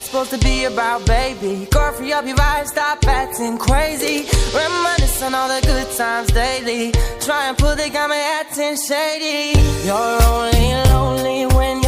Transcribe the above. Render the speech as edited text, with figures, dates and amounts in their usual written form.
supposed to be about, baby? Girl, free up your vibe, stop acting crazy. Reminisce on all the good times daily. Try and pull the got me acting shady. You're only lonely when